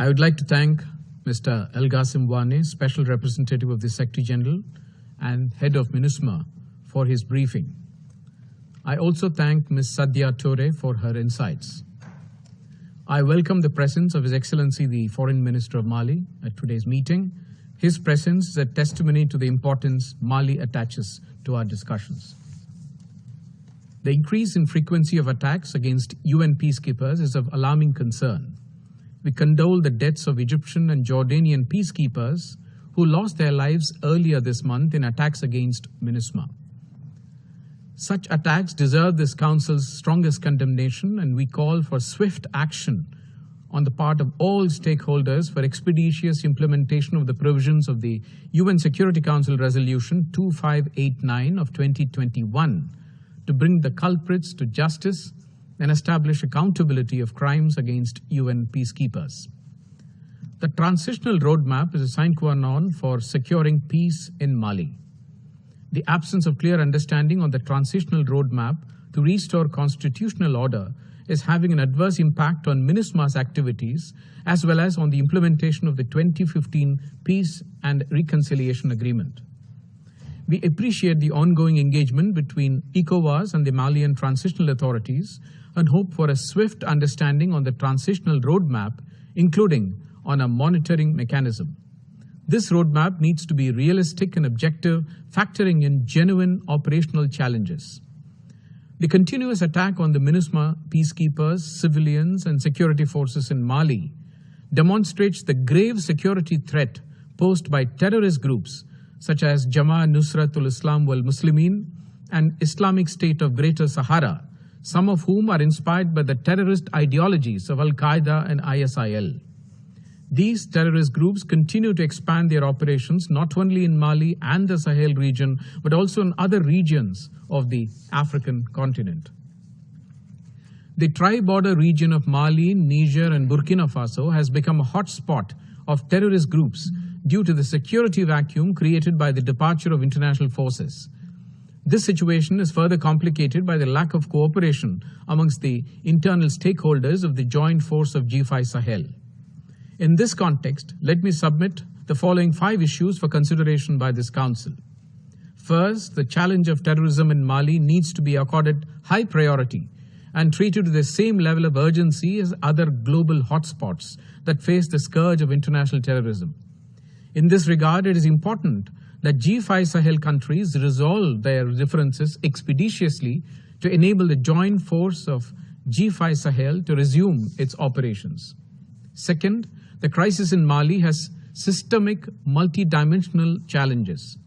I would like to thank Mr. El-Ghasim Wane, Special Representative of the Secretary General and Head of MINUSMA, for his briefing. I also thank Ms. Sadia Toure for her insights. I welcome the presence of His Excellency the Foreign Minister of Mali at today's meeting. His presence is a testimony to the importance Mali attaches to our discussions. The increase in frequency of attacks against UN peacekeepers is of alarming concern. We condole the deaths of Egyptian and Jordanian peacekeepers who lost their lives earlier this month in attacks against MINUSMA. Such attacks deserve this Council's strongest condemnation, and we call for swift action on the part of all stakeholders for expeditious implementation of the provisions of the UN Security Council Resolution 2589 of 2021 to bring the culprits to justice and establish accountability of crimes against UN peacekeepers. The transitional roadmap is a sine qua non for securing peace in Mali. The absence of clear understanding on the transitional roadmap to restore constitutional order is having an adverse impact on MINUSMA's activities as well as on the implementation of the 2015 Peace and Reconciliation Agreement. We appreciate the ongoing engagement between ECOWAS and the Malian transitional authorities and hope for a swift understanding on the transitional roadmap, including on a monitoring mechanism. This roadmap needs to be realistic and objective, factoring in genuine operational challenges. The continuous attack on the MINUSMA peacekeepers, civilians, and security forces in Mali demonstrates the grave security threat posed by terrorist groups such as Jamaat Nusratul Islam wal Muslimin and Islamic State of Greater Sahara, some of whom are inspired by the terrorist ideologies of Al-Qaeda and ISIL. These terrorist groups continue to expand their operations not only in Mali and the Sahel region, but also in other regions of the African continent. The tri-border region of Mali, Niger, and Burkina Faso has become a hotspot of terrorist groups due to the security vacuum created by the departure of international forces. This situation is further complicated by the lack of cooperation amongst the internal stakeholders of the joint force of G5 Sahel. In this context, let me submit the following 5 issues for consideration by this Council. First, the challenge of terrorism in Mali needs to be accorded high priority and treated with the same level of urgency as other global hotspots that face the scourge of international terrorism. In this regard, it is important that G5 Sahel countries resolve their differences expeditiously to enable the joint force of G5 Sahel to resume its operations. Second, the crisis in Mali has systemic, multidimensional challenges.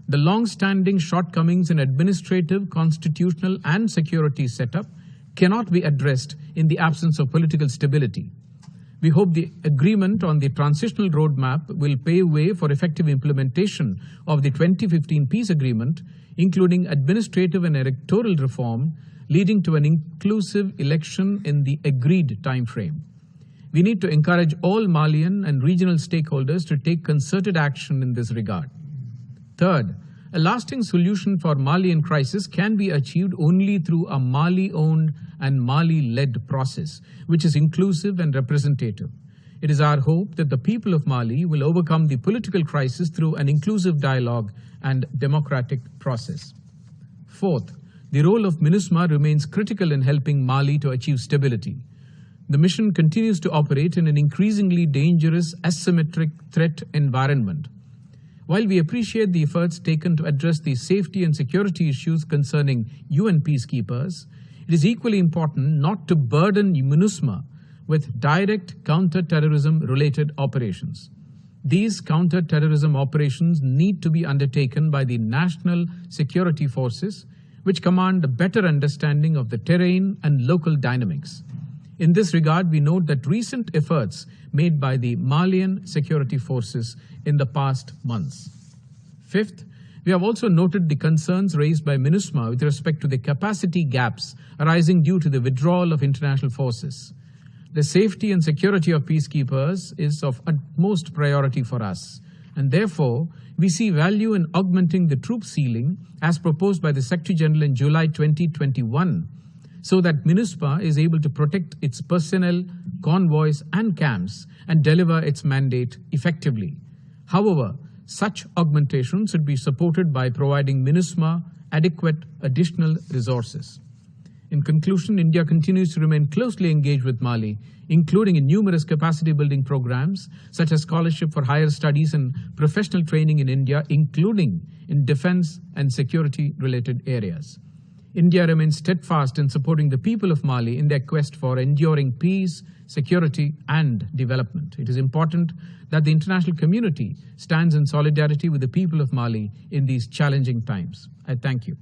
The long-standing shortcomings in administrative, constitutional, and security setup cannot be addressed in the absence of political stability. We hope the agreement on the transitional roadmap will pave way for effective implementation of the 2015 peace agreement, including administrative and electoral reform, leading to an inclusive election in the agreed timeframe. We need to encourage all Malian and regional stakeholders to take concerted action in this regard. Third, a lasting solution for Malian crisis can be achieved only through a Mali-owned and Mali-led process, which is inclusive and representative. It is our hope that the people of Mali will overcome the political crisis through an inclusive dialogue and democratic process. Fourth, the role of MINUSMA remains critical in helping Mali to achieve stability. The mission continues to operate in an increasingly dangerous, asymmetric threat environment. While we appreciate the efforts taken to address the safety and security issues concerning UN peacekeepers, it is equally important not to burden MINUSMA with direct counter-terrorism-related operations. These counter-terrorism operations need to be undertaken by the national security forces, which command a better understanding of the terrain and local dynamics. In this regard, we note that recent efforts made by the Malian security forces in the past months. Fifth, we have also noted the concerns raised by MINUSMA with respect to the capacity gaps arising due to the withdrawal of international forces. The safety and security of peacekeepers is of utmost priority for us, and therefore, we see value in augmenting the troop ceiling as proposed by the Secretary General in July 2021, so that MINUSMA is able to protect its personnel, convoys, and camps and deliver its mandate effectively. However, such augmentation should be supported by providing MINUSMA adequate additional resources. In conclusion, India continues to remain closely engaged with Mali, including in numerous capacity-building programs, such as scholarship for higher studies and professional training in India, including in defense and security-related areas. India remains steadfast in supporting the people of Mali in their quest for enduring peace, security, and development. It is important that the international community stands in solidarity with the people of Mali in these challenging times. I thank you.